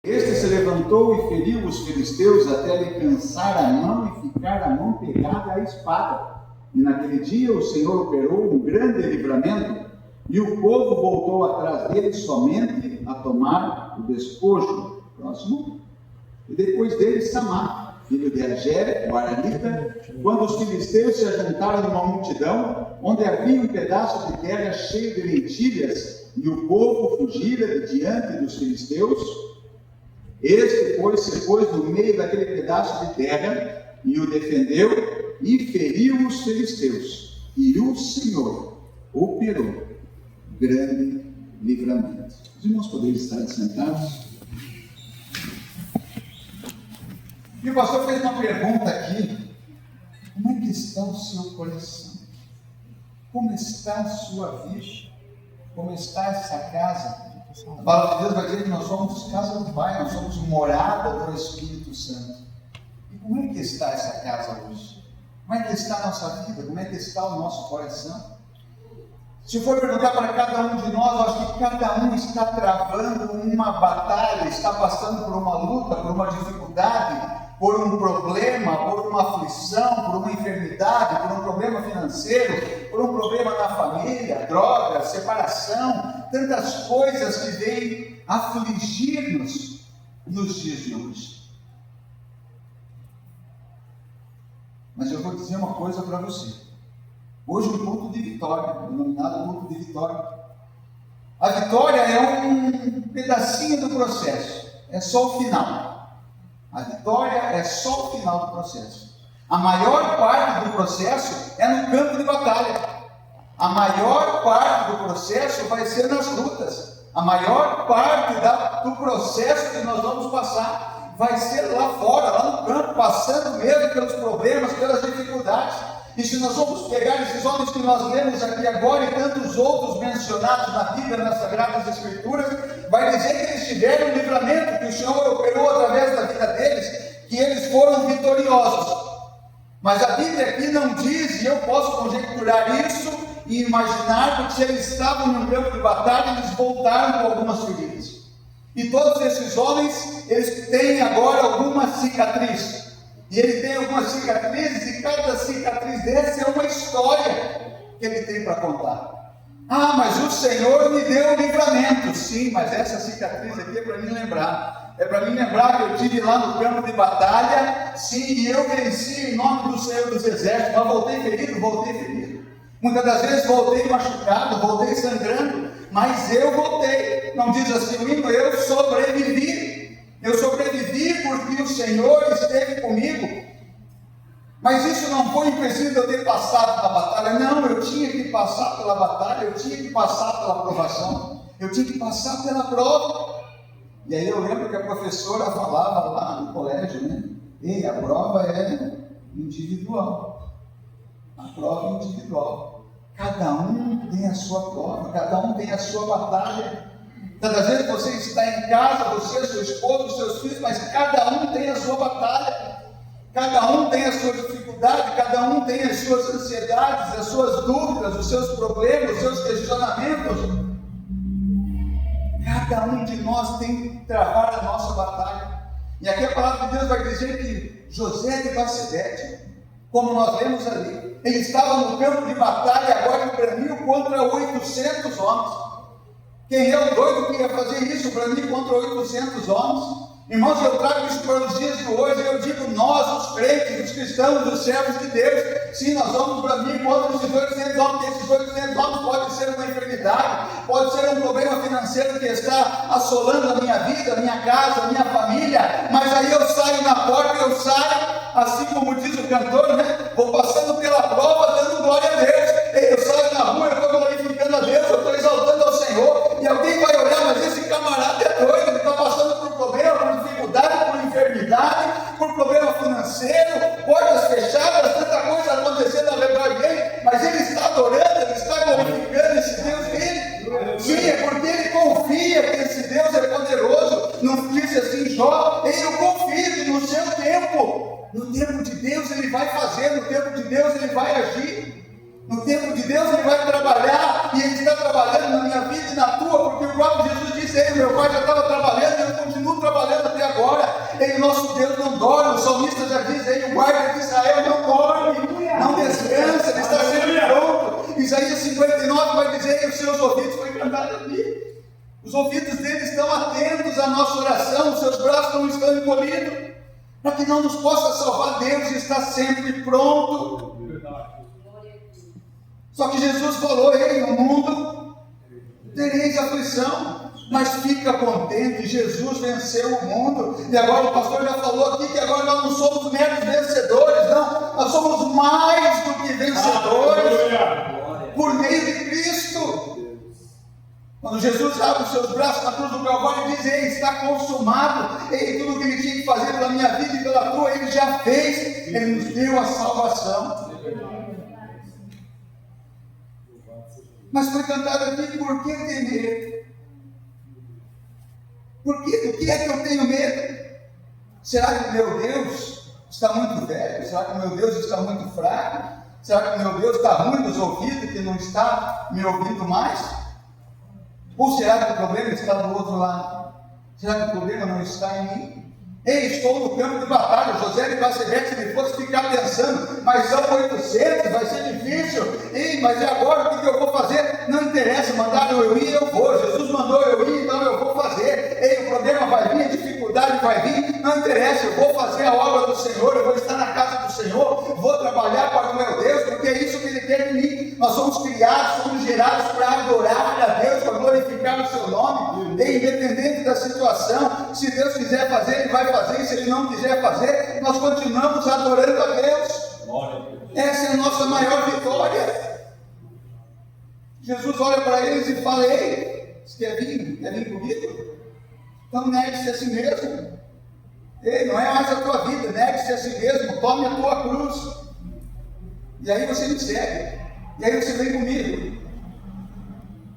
Este se levantou e feriu os filisteus até lhe cansar a mão e ficar a mão pegada à espada. E naquele dia o Senhor operou um grande livramento, e o povo voltou atrás dele somente a tomar o despojo. Próximo. E depois dele Samá, filho de Agé, o aranita, quando os filisteus se ajuntaram numa multidão, onde havia um pedaço de terra cheio de lentilhas, e o povo fugira de diante dos filisteus, este, pois, se pôs no meio daquele pedaço de terra, e o defendeu, e feriu os filisteus, e o Senhor operou grande livramento. Os irmãos poderiam estar sentados? E o pastor fez uma pergunta aqui: como é que está o seu coração? Como está a sua vida? Como está essa casa? A palavra de Deus vai dizer que nós somos casa do Pai, nós somos morada do Espírito Santo. E como é que está essa casa hoje? Como é que está a nossa vida? Como é que está o nosso coração? Se eu for perguntar para cada um de nós, eu acho que cada um está travando uma batalha, está passando por uma luta, por uma dificuldade, por um problema, por uma aflição, por uma enfermidade, por um problema financeiro, por um problema na família, droga, separação, tantas coisas que vêm afligir-nos nos dias de hoje. Mas eu vou dizer uma coisa para você. Hoje um culto de vitória, denominado culto de vitória. A vitória é um pedacinho do processo, é só o final. A vitória é só o final do processo. A maior parte do processo é no campo de batalha. A maior parte do processo vai ser nas lutas. A maior parte do processo que nós vamos passar vai ser lá fora, lá no campo, passando mesmo pelos problemas, pelas dificuldades. E se nós vamos pegar esses homens que nós lemos aqui agora e tantos outros mencionados na Bíblia, nas Sagradas Escrituras, vai dizer que eles tiveram um livramento, que o Senhor operou através da vida deles, que eles foram vitoriosos. Mas a Bíblia aqui não diz, e eu posso conjecturar isso e imaginar, porque se eles estavam no campo de batalha, eles voltaram com algumas feridas. E todos esses homens, eles têm agora alguma cicatriz. E ele tem algumas cicatrizes, e cada cicatriz dessa é uma história que ele tem para contar. Ah, mas o Senhor me deu um livramento. Sim, mas essa cicatriz aqui é para mim lembrar. É para mim lembrar que eu estive lá no campo de batalha, sim, e eu venci em nome do Senhor dos Exércitos, mas voltei ferido. Muitas das vezes voltei machucado, voltei sangrando, mas eu voltei. Não diz assim o hino, eu sobrevivi. Eu sobrevivi porque o Senhor esteve comigo. Mas isso não foi empecilho de eu ter passado pela batalha. Não, eu tinha que passar pela batalha, eu tinha que passar pela provação, eu tinha que passar pela prova. E aí eu lembro que a professora falava lá no colégio, né? Ei, a prova é individual. A prova é individual. Cada um tem a sua prova, cada um tem a sua batalha. Tantas vezes você está em casa, você, seu esposo, seus filhos, mas cada um tem a sua batalha, cada um tem a sua dificuldade, cada um tem as suas ansiedades, as suas dúvidas, os seus problemas, os seus questionamentos. Cada um de nós tem que travar a nossa batalha. E aqui a palavra de Deus vai dizer que José de Bacedete, como nós lemos ali, ele estava no campo de batalha agora em Braniu contra 800 homens. Quem é o doido que ia fazer isso para mim contra 800 homens? Irmãos, eu trago isso para os dias de hoje. Eu digo nós, os crentes, os cristãos, os servos de Deus. Sim, nós vamos para mim contra esses 800 homens. Esses 800 homens pode ser uma enfermidade, pode ser um problema financeiro que está assolando a minha vida, a minha casa, a minha família. Mas aí eu saio na porta, eu saio, assim como diz o cantor, né? Vou passando pela prova, dando glória a Deus. Eu saio na rua, eu estou glorificando a Deus, eu estou exaltando ao Senhor. E alguém vai olhar, mas esse camarada é doido, ele está passando por problema, por dificuldade, por enfermidade, por problema financeiro, portas fechadas, tanta coisa acontecendo ao redor dele, mas ele está adorando, ele está glorificando esse Deus dele. Sim, é porque ele confia que esse Deus é poderoso. Não disse assim Jó, eu confio que no seu tempo, no tempo de Deus ele vai fazer, no tempo de Deus ele vai agir. No tempo de Deus ele vai trabalhar, e ele está trabalhando na minha vida e na tua, porque o próprio Jesus disse: meu pai já estava trabalhando e eu continuo trabalhando até agora. Ei, nosso Deus não dorme. O salmista já diz, ei, o guarda de Israel não dorme, não descansa, ele está sempre pronto. Isaías 59 vai dizer, os seus ouvidos, foi cantado aqui, os ouvidos dele estão atentos à nossa oração, os seus braços não estão encolhidos, para que não nos possa salvar. Deus está sempre pronto. Só que Jesus falou, ei, no mundo tereis aflição, mas fica contente, Jesus venceu o mundo. E agora o pastor já falou aqui que agora nós não somos meros vencedores, não, nós somos mais do que vencedores por meio de Cristo. Quando Jesus abre os seus braços na cruz do Calvário e diz, ei, está consumado, ei, tudo o que ele tinha que fazer pela minha vida e pela tua, ele já fez, ele nos deu a salvação. Mas foi cantado aqui, por que temer? Por que? Do que é que eu tenho medo? Será que o meu Deus está muito velho? Será que o meu Deus está muito fraco? Será que o meu Deus está ruim dos ouvidos, que não está me ouvindo mais? Ou será que o problema está do outro lado? Será que o problema não está em mim? Ei, estou no campo de batalha. José de Bacebete, se ele fosse ficar pensando, mas são 800, vai ser difícil. Ei, mas e agora o que eu vou fazer? Não interessa, mandaram eu ir, eu vou. Jesus mandou eu ir, então eu vou fazer. Ei, o problema vai vir, a dificuldade vai vir, não interessa, eu vou fazer a obra do Senhor, eu vou estar na casa do Senhor, vou trabalhar para o meu Deus, porque é isso que Ele quer de mim. Nós somos criados, somos gerados para adorar a Deus, para glorificar o seu nome. Ei, independente da situação, se Deus quiser fazer, Ele vai fazer, e se Ele não quiser fazer, nós continuamos adorando a Deus. Essa é a nossa maior vitória. Jesus olha para eles e fala, ei, você quer vir? Quer vir comigo? Então negue-se a si mesmo. Ei, não é mais a tua vida, negue-se a si mesmo, tome a tua cruz. E aí você me segue. E aí você vem comigo.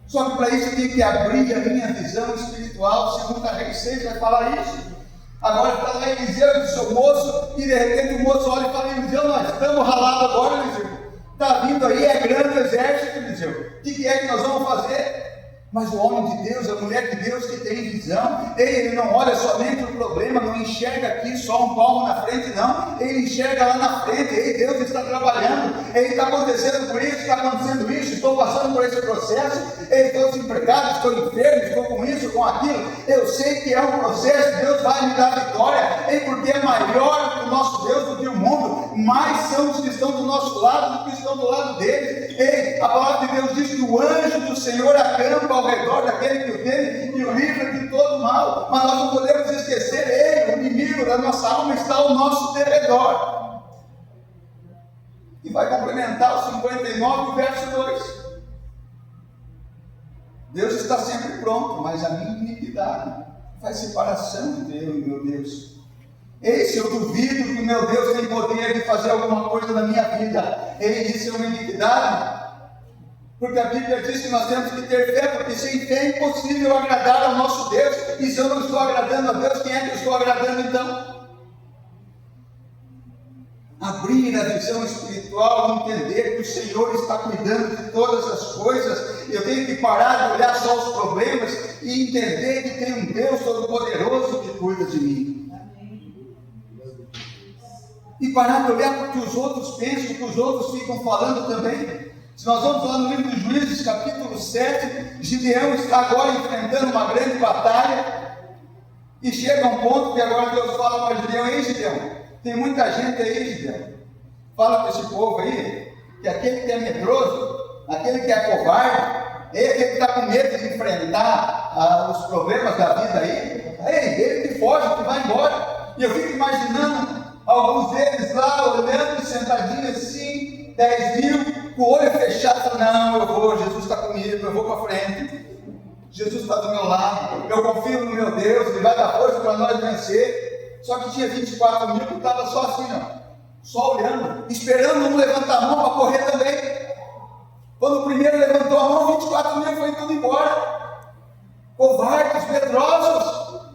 Só que para isso eu tenho que abrir a minha visão espiritual. Segundo a Reis 6 vai falar isso. Agora está lá Eliseu e o seu moço, e de repente o moço olha e fala, Eliseu, nós estamos ralados agora, Eliseu. Está vindo aí, é grande o exército, Eliseu. O que é que nós vamos fazer? Mas o homem de Deus, a mulher de Deus que tem visão, ele não olha somente o problema, não enxerga aqui só um palmo na frente, não. Ele enxerga lá na frente, ei, Deus está trabalhando, ele está acontecendo por isso, está acontecendo isso, estou passando por esse processo, ei, estou desempregado, estou enfermo, estou com isso, com aquilo. Eu sei que é um processo, Deus vai me dar vitória, ei, porque é maior o nosso Deus do que o mundo, mais são os que estão do nosso lado do que estão do lado deles. Ei, a palavra de Deus diz que o anjo do Senhor acampa ao redor daquele que o teme e o livra de todo mal. Mas nós não podemos esquecer, ei, o inimigo da nossa alma está ao nosso derredor. E vai complementar o 59, verso 2. Deus está sempre pronto, mas a minha iniquidade faz separação entre eu e meu Deus. Ei, se eu duvido que o meu Deus tem poder de fazer alguma coisa na minha vida, ei, isso é uma iniquidade. Porque a Bíblia diz que nós temos que ter fé, porque sem fé é impossível agradar ao nosso Deus. E se eu não estou agradando a Deus, quem é que eu estou agradando então? Abrir a visão espiritual, entender que o Senhor está cuidando de todas as coisas. Eu tenho que parar de olhar só os problemas e entender que tem um Deus Todo-Poderoso que cuida de mim. E parar de olhar para o que os outros pensam, o que os outros ficam falando também. Se nós vamos lá no livro dos Juízes, capítulo 7, Gideão está agora enfrentando uma grande batalha, e chega um ponto que agora Deus fala para Gideão, ei Gideão, tem muita gente aí, Gideão, fala para esse povo aí, que aquele que é medroso, aquele que é covarde, aquele que está com medo de enfrentar os problemas da vida aí, ele que foge, que vai embora. E eu fico imaginando alguns deles lá, olhando, sentadinhos assim, 10 mil, com o olho fechado, não, eu vou, Jesus está comigo, eu vou para frente, Jesus está do meu lado, eu confio no meu Deus, Ele vai dar força para nós vencer. Só que tinha 24 mil que estava só assim, ó, só olhando, esperando um levantar a mão para correr também. Quando o primeiro levantou a mão, 24 mil foi tudo embora, covardes, medrosos.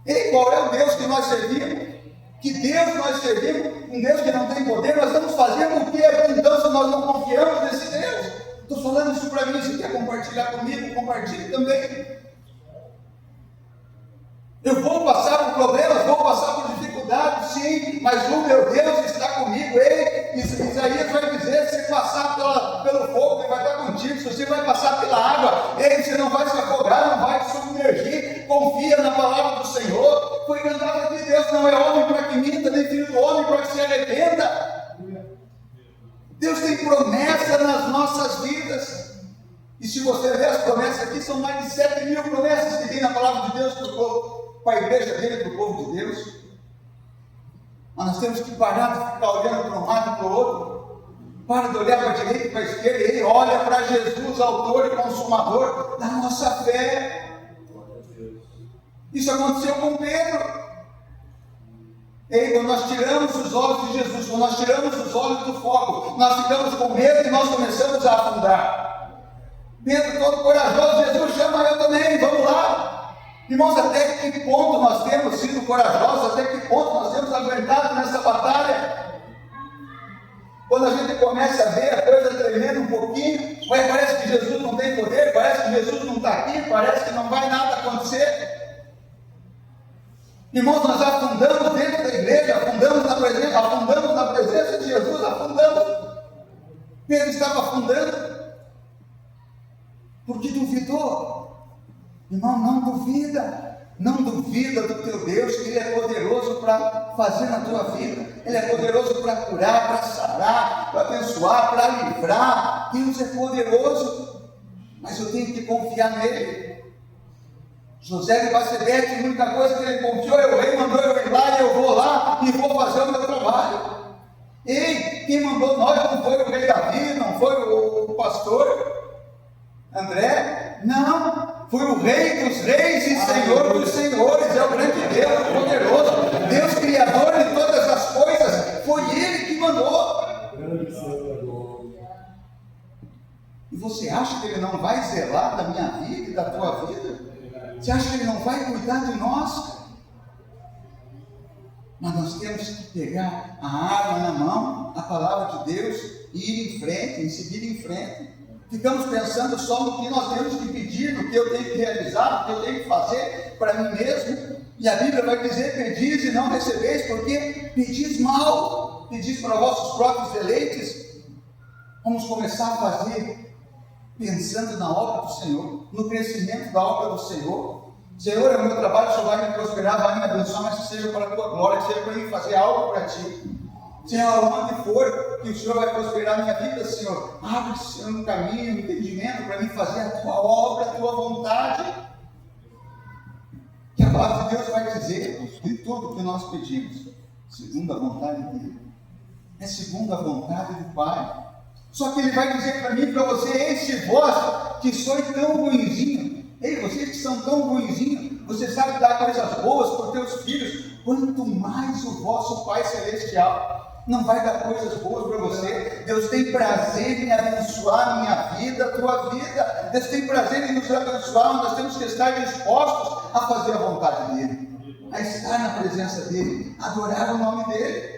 E qual é o Deus que nós servimos? Que Deus nós servimos? Um Deus que não tem poder? Nós estamos fazendo o que então se nós não confiamos nesse Deus? Estou falando isso para mim, se quer compartilhar comigo, compartilhe também. Eu vou sim, mas o meu Deus está comigo. Ei, Isaías vai dizer, se passar pelo fogo, ele vai estar contigo. Se você vai passar pela água, ei, você não vai se afogar, não vai se submergir. Confia na palavra do Senhor. Foi cantado aqui, Deus não é homem para que minta, nem filho do homem para que se arrependa. Deus tem promessa nas nossas vidas. E se você ver as promessas aqui, são mais de 7.000 promessas que tem na palavra de Deus para o povo, para a igreja dele, para o povo de Deus. Mas nós temos que parar de ficar olhando para um lado e para o outro. Para de olhar para a direita e para a esquerda. Ele olha para Jesus, autor e consumador da nossa fé. Isso aconteceu com Pedro. E quando nós tiramos os olhos de Jesus, quando nós tiramos os olhos do fogo, nós ficamos com medo e nós começamos a afundar. Pedro, todo corajoso, Jesus chama eu também, vamos lá. Irmãos, até que ponto nós temos sido corajosos, até que ponto nós temos aguentado nessa batalha? Quando a gente começa a ver a coisa tremendo um pouquinho, parece que Jesus não tem poder, parece que Jesus não está aqui, parece que não vai nada acontecer. Irmãos, nós afundamos dentro da igreja, afundamos na presença de Jesus, afundamos. Pedro estava afundando, porque duvidou. Irmão, não duvida do teu Deus, que Ele é poderoso para fazer na tua vida, Ele é poderoso para curar, para sarar, para abençoar, para livrar. Deus é poderoso, mas eu tenho que confiar nele. José de Bacebete, a única coisa que ele confiou é o rei mandou eu ir lá, e eu vou lá e vou fazer o meu trabalho. Ei, quem mandou nós não foi o rei Davi, não foi o pastor André, não, foi o Rei dos Reis e Senhor dos Senhores, é o grande Deus, o poderoso, Deus Criador de todas as coisas, foi Ele que mandou. E você acha que Ele não vai zelar da minha vida e da tua vida? Você acha que Ele não vai cuidar de nós? Mas nós temos que pegar a arma na mão, a palavra de Deus, e ir em frente, e seguir em frente. Ficamos pensando só no que nós temos que pedir, no que eu tenho que realizar, no que eu tenho que fazer para mim mesmo. E a Bíblia vai dizer: pedis e não recebeis, porque pedis mal, pedis para vossos próprios deleites. Vamos começar a fazer pensando na obra do Senhor, no crescimento da obra do Senhor. Senhor, é o meu trabalho, o Senhor vai me prosperar, vai me abençoar, mas que seja para a tua glória, que seja para mim fazer algo para ti. Senhor, onde for que o Senhor vai prosperar a minha vida, Senhor, abre, Senhor, um caminho, um entendimento para mim fazer a tua obra, a tua vontade. Que a palavra de Deus vai dizer de tudo que nós pedimos, segundo a vontade dele, é segundo a vontade do Pai. Só que Ele vai dizer para mim e para você: ei, vós que sois tão ruinzinho, ei, vocês que são tão ruinzinhos, você sabe dar coisas boas para os teus filhos, quanto mais o vosso Pai Celestial não vai dar coisas boas para você. Deus tem prazer em abençoar a minha vida, a tua vida. Deus tem prazer em nos abençoar, mas nós temos que estar dispostos a fazer a vontade dEle, a estar na presença dEle, adorar o nome dEle.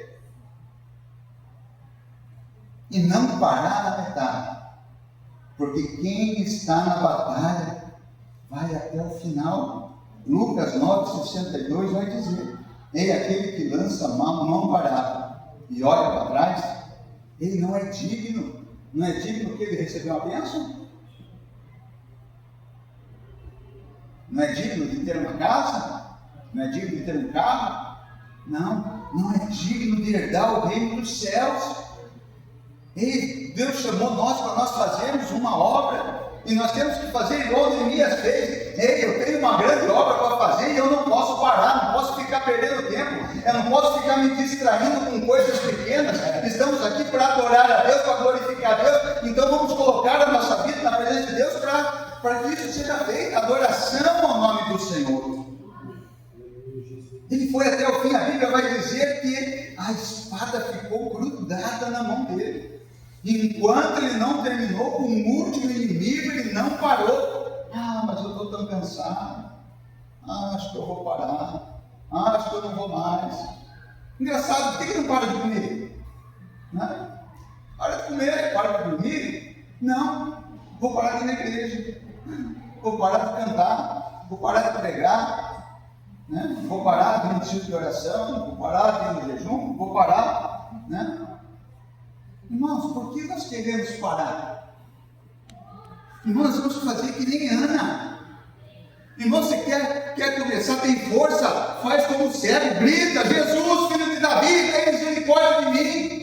E não parar na metade, porque quem está na batalha vai até o final. Lucas 9,62 vai dizer: ei, aquele que lança a mão parada e olha para trás, ele não é digno que ele recebeu uma bênção? Não é digno de ter uma casa? Não é digno de ter um carro? Não é digno de herdar o reino dos céus. Ei, Deus chamou nós para nós fazermos uma obra, e nós temos que fazer igual Neemias fez. Ei, eu tenho uma grande obra para fazer e eu não posso parar, não posso ficar perdendo tempo, eu não posso ficar me distraindo com coisas pequenas. Estamos aqui para adorar a Deus, para glorificar a Deus, então vamos colocar a nossa vida na presença de Deus para que isso seja feito, adoração ao nome do Senhor. Ele foi até o fim. A Bíblia vai dizer que a espada ficou grudada na mão dele. Enquanto ele não terminou com o último inimigo, ele não parou. Mas eu estou tão cansado. Acho que eu vou parar. Acho que eu não vou mais. Engraçado, por que não para de comer? Não? Para de comer, para de dormir? Não, vou parar de ir na igreja. Vou parar de cantar. Vou parar de pregar. Né? vou parar de retiro de oração, vou parar de ir no jejum, vou parar, né? Irmãos, por que nós queremos parar? Irmãos, vamos fazer que nem Ana. Irmão, você quer começar, tem força, faz como o cego, grita: Jesus, filho de Davi, tem misericórdia de mim.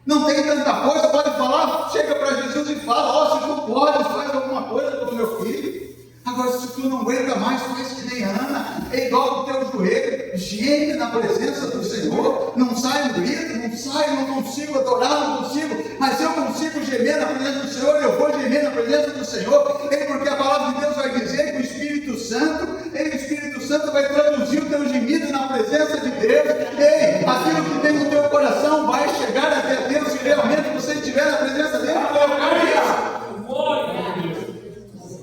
Não tem tanta força, pode falar, chega para Jesus e fala: se tu podes, faz alguma coisa com o meu filho. Agora, se tu não aguenta mais, faz que nem Ana, é igual o teu joelho, geme na presença do Senhor, não sai no grito, não consigo adorar, não consigo, mas eu consigo gemer na presença do Senhor, eu vou gemer na presença do Senhor, porque a palavra de Deus vai dizer que o Espírito Santo vai traduzir o teu gemido na presença de Deus. Ei, aquilo que tem no teu coração vai chegar até Deus, se realmente você estiver na presença dele.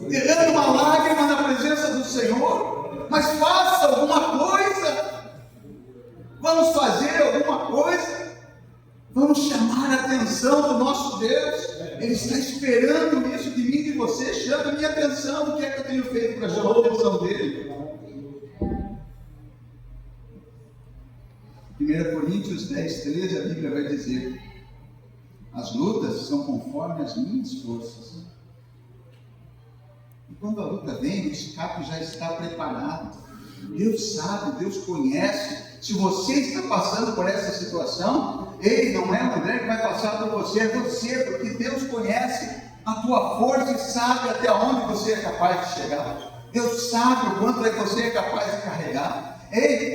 Derrama uma lágrima na presença do Senhor, mas faça alguma coisa. Vamos fazer alguma coisa. Vamos chamar a atenção do nosso Deus. Ele está esperando isso de mim e de você. Chama a minha atenção. O que é que eu tenho feito para chamar a atenção dele? 1 Coríntios 10, 13, a Bíblia vai dizer: as lutas são conforme as minhas forças. E quando a luta vem, o escape já está preparado. Deus sabe, Deus conhece. Se você está passando por essa situação, não é o André que vai passar por você, é você, porque Deus conhece a tua força e sabe até onde você é capaz de chegar. Deus sabe o quanto você é capaz de carregar.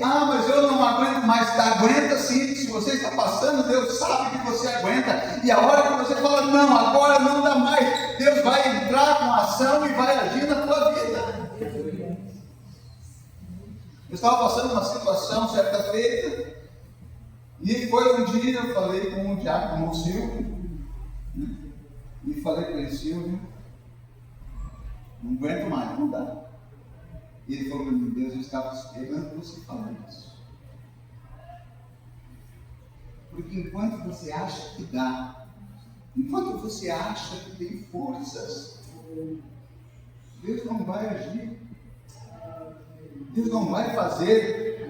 Mas eu não aguento mais. Aguenta sim. Se você está passando, Deus sabe que você aguenta. E a hora que você fala: não, agora não dá mais, Deus vai entrar com ação e vai agir na tua vida. Eu estava passando uma situação certa feita, e foi um dia eu falei com o diácono, com o Silvio, e falei para ele: Silvio, não aguento mais, não dá. E ele falou: meu Deus, eu estava esperando você falar isso. Porque enquanto você acha que dá, enquanto você acha que tem forças, Deus não vai agir. Deus não vai fazer,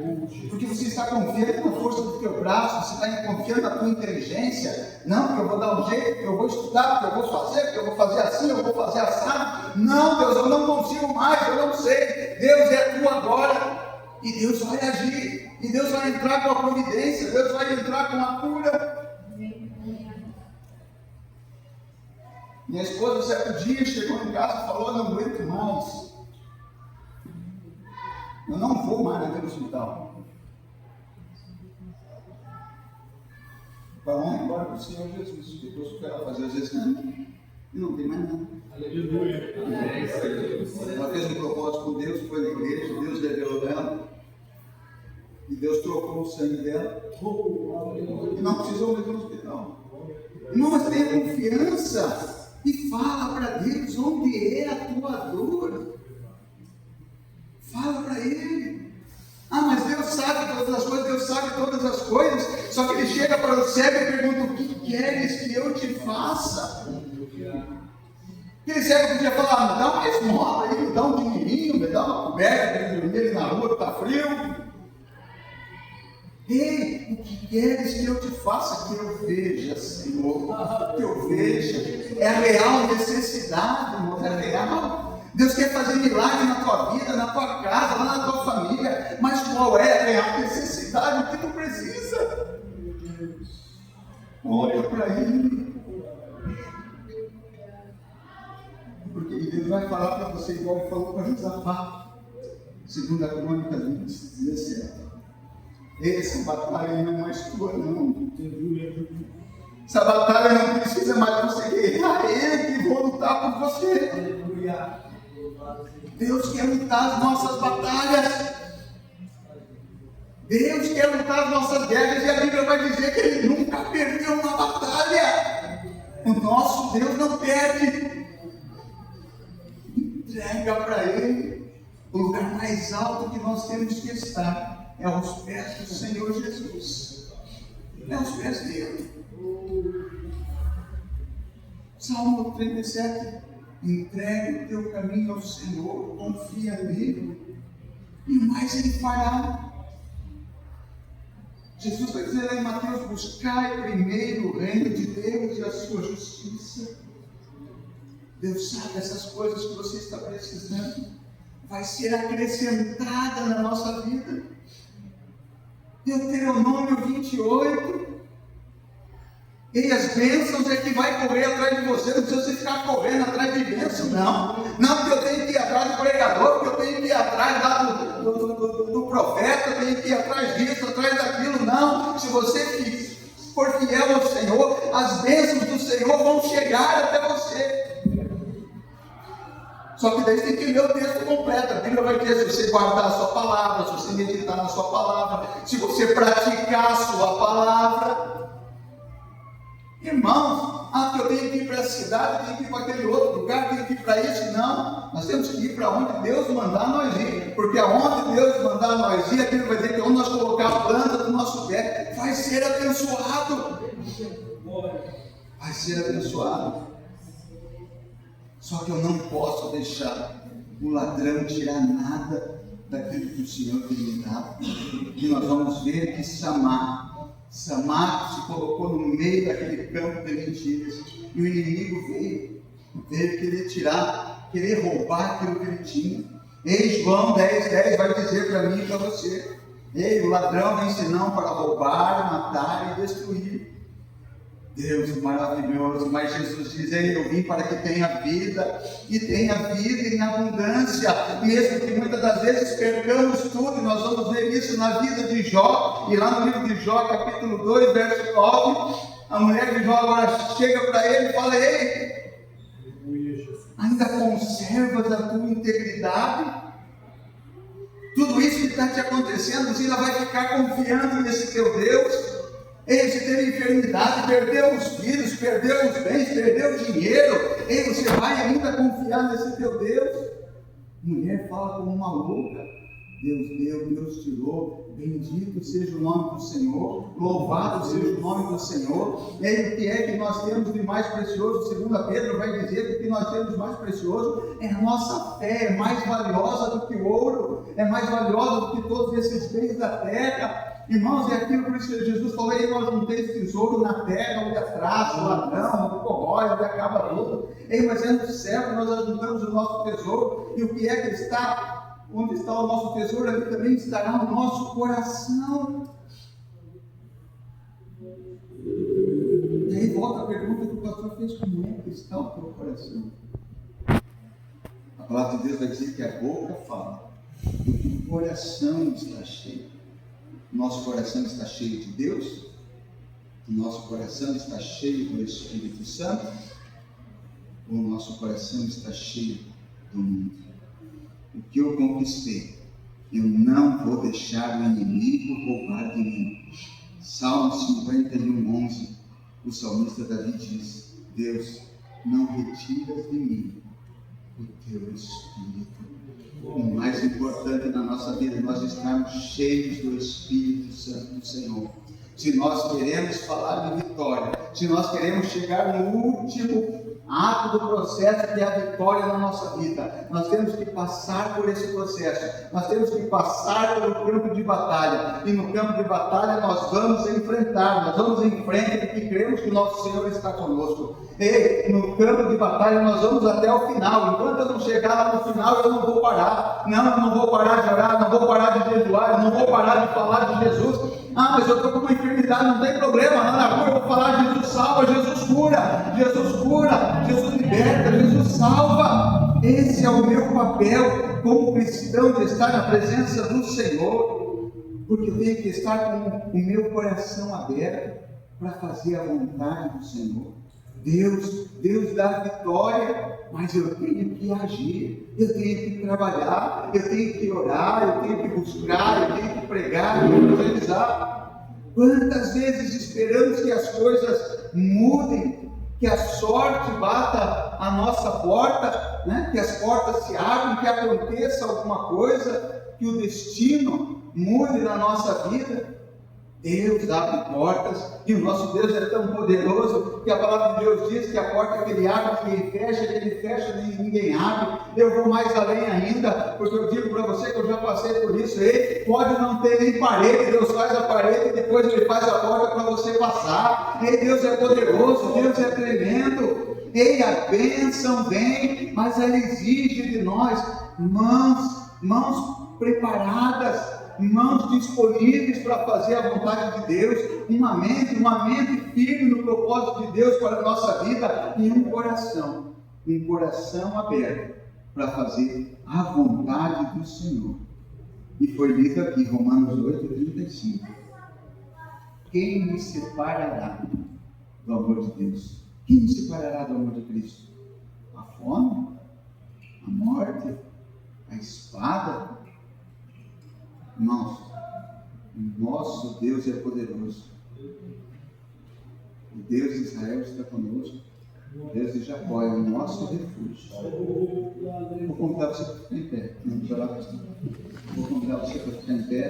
porque você está confiando na força do teu braço, você está confiando na tua inteligência. Não, porque eu vou dar um jeito, porque eu vou estudar, porque eu vou fazer, porque eu vou fazer assim, eu vou fazer assado. Não, Deus, eu não consigo mais, eu não sei. Deus é tu agora, e Deus vai agir, e Deus vai entrar com a providência, Deus vai entrar com a cura. Minha esposa, certo dia, chegou em casa e falou: não aguento mais. Eu não vou mais naquele hospital. Vamos embora para o Senhor Jesus. Depois o que ela fazer, às vezes não tem mais nada. Aleluia. Ela fez um propósito com Deus, foi na igreja, Deus revelou ela. E Deus trocou o sangue dela. E não precisou ir para o hospital. Irmão, mas tenha confiança e fala para Deus onde é a tua dor. Fala para Ele. Mas Deus sabe todas as coisas, Deus sabe todas as coisas. Só que Ele chega para o cego e pergunta: o que queres que eu te faça? Aquele cego podia falar: me dá uma esmola aí, me dá um dinheirinho, me dá uma coberta para ele dormir ali na rua que está frio. O que queres que eu te faça? Que eu veja, Senhor, que eu veja. É a real necessidade, irmão, é real. Deus quer fazer milagre na tua vida, na tua casa, lá na tua família, mas qual é a necessidade que tu precisa? Olha para Ele. Porque Deus vai falar para você igual Ele falou para Josafá. Segundo a Crônica 17. Essa batalha não é mais tua, não. Essa batalha não precisa mais você guerrear, Ele que vou lutar por você. Aleluia. Deus quer lutar as nossas batalhas. Deus quer lutar as nossas guerras, e a Bíblia vai dizer que Ele nunca perdeu uma batalha. O nosso Deus não perde. Entrega para Ele. O lugar mais alto que nós temos que estar é aos pés do Senhor Jesus. É aos pés dele. Salmo 37. Entregue o teu caminho ao Senhor, confia nele. e mais Ele fará. Jesus vai dizer lá em Mateus: buscai primeiro o reino de Deus e a sua justiça. Deus sabe, essas coisas que você está precisando vai ser acrescentada na nossa vida. Deuteronômio 28. E as bênçãos é que vai correr atrás de você. Não precisa você ficar correndo atrás de bênção, não. Não, porque eu tenho que ir atrás do pregador, porque eu tenho que ir atrás lá do profeta, eu tenho que ir atrás disso, atrás daquilo. Não, se você for fiel ao Senhor, as bênçãos do Senhor vão chegar até você. Só que daí você tem que ler o texto completo. A Bíblia vai dizer: se você guardar a sua palavra, se você meditar na sua palavra, se você praticar a sua palavra. Irmãos, que eu tenho que ir para a cidade, eu tenho que ir para aquele outro lugar, eu tenho que ir para isso. Não, nós temos que ir para onde Deus mandar nós ir. Porque aonde Deus mandar nós ir, a Bíblia vai dizer que onde nós colocar a planta do nosso pé, vai ser abençoado. Vai ser abençoado. Só que eu não posso deixar o ladrão tirar nada daquilo que o Senhor tem me dado. E nós vamos ver que Samar se colocou no meio daquele campo de mentiras. E o inimigo veio querer tirar, querer roubar aquilo que ele tinha. Ei, João 10:10 vai dizer para mim e para você: ei, o ladrão vem senão para roubar, matar e destruir. Deus maravilhoso, mas Jesus diz: ei, eu vim para que tenha vida, e tenha vida em abundância, mesmo que muitas das vezes percamos tudo. E nós vamos ver isso na vida de Jó, e lá no livro de Jó, capítulo 2, verso 9, a mulher de Jó agora chega para ele e fala: ei, ainda conservas a tua integridade? Tudo isso que está te acontecendo, você ainda vai ficar confiando nesse teu Deus? Ei, você teve enfermidade, perdeu os filhos, perdeu os bens, perdeu o dinheiro. Ei, você vai ainda confiar nesse teu Deus? Mulher fala como uma louca: Deus deu, Deus tirou, bendito seja o nome do Senhor, louvado seja o nome do Senhor. Ei, o que é que nós temos de mais precioso? 2 Pedro vai dizer que o que nós temos de mais precioso é a nossa fé. É mais valiosa do que o ouro, é mais valiosa do que todos esses bens da terra. Irmãos, é aquilo por isso que Jesus falou: ei, nós não temos tesouro na terra, onde atrasa o ladrão, onde corrói, onde acaba tudo. Ei, mas é no céu que nós ajuntamos o nosso tesouro. E o que é que está? Onde está o nosso tesouro, ali também estará o nosso coração. E aí volta a pergunta que o pastor fez: como é que está o teu coração? A palavra de Deus vai dizer que a boca fala do que o coração está cheio. Nosso coração está cheio de Deus? O nosso coração está cheio do Espírito Santo? Ou o nosso coração está cheio do mundo? O que eu conquistei, eu não vou deixar o inimigo roubar de mim. Salmo 51:11, o salmista Davi diz: Deus, não retiras de mim o teu Espírito. O mais importante na nossa vida é nós estarmos cheios do Espírito Santo do Senhor. Se nós queremos falar de vitória, se nós queremos chegar no último ato do processo, que é a vitória na nossa vida, nós temos que passar por esse processo, nós temos que passar pelo campo de batalha, e no campo de batalha nós vamos enfrentar, nós vamos em frente porque cremos que o nosso Senhor está conosco. E no campo de batalha nós vamos até o final. Enquanto eu não chegar lá no final, eu não vou parar. Não, eu não vou parar de orar, não vou parar de jejuar, eu não vou parar de falar de Jesus. Mas eu estou com uma enfermidade, não tem problema. Lá na rua eu vou falar: Jesus salva, Jesus cura, Jesus liberta, Jesus salva. Esse é o meu papel como cristão, de estar na presença do Senhor, porque eu tenho que estar com o meu coração aberto para fazer a vontade do Senhor. Deus dá vitória, mas eu tenho que agir, eu tenho que trabalhar, eu tenho que orar, eu tenho que buscar, eu tenho que pregar, eu tenho que evangelizar. Quantas vezes esperamos que as coisas mudem, que a sorte bata a nossa porta, né? Que as portas se abram, que aconteça alguma coisa, que o destino mude na nossa vida, Deus abre portas, e o nosso Deus é tão poderoso que a palavra de Deus diz que a porta que Ele abre, que Ele fecha, ninguém abre. Eu vou mais além ainda, porque eu digo para você que eu já passei por isso. Ele pode não ter nem parede, Deus faz a parede e depois Ele faz a porta para você passar. Ei, Deus é poderoso, Deus é tremendo. Ei, a bênção vem, mas ela exige de nós mãos preparadas, mãos disponíveis para fazer a vontade de Deus, uma mente firme no propósito de Deus para a nossa vida, e um coração aberto para fazer a vontade do Senhor. E foi lido aqui, Romanos 8:35. Quem me separará do amor de Deus? Quem me separará do amor de Cristo? A fome? A morte? A espada? Irmãos, nosso Deus é poderoso. O Deus de Israel está conosco. O Deus de Jacó é o nosso refúgio. Vou convidar você para ficar em pé. Vou convidar você para ficar em pé.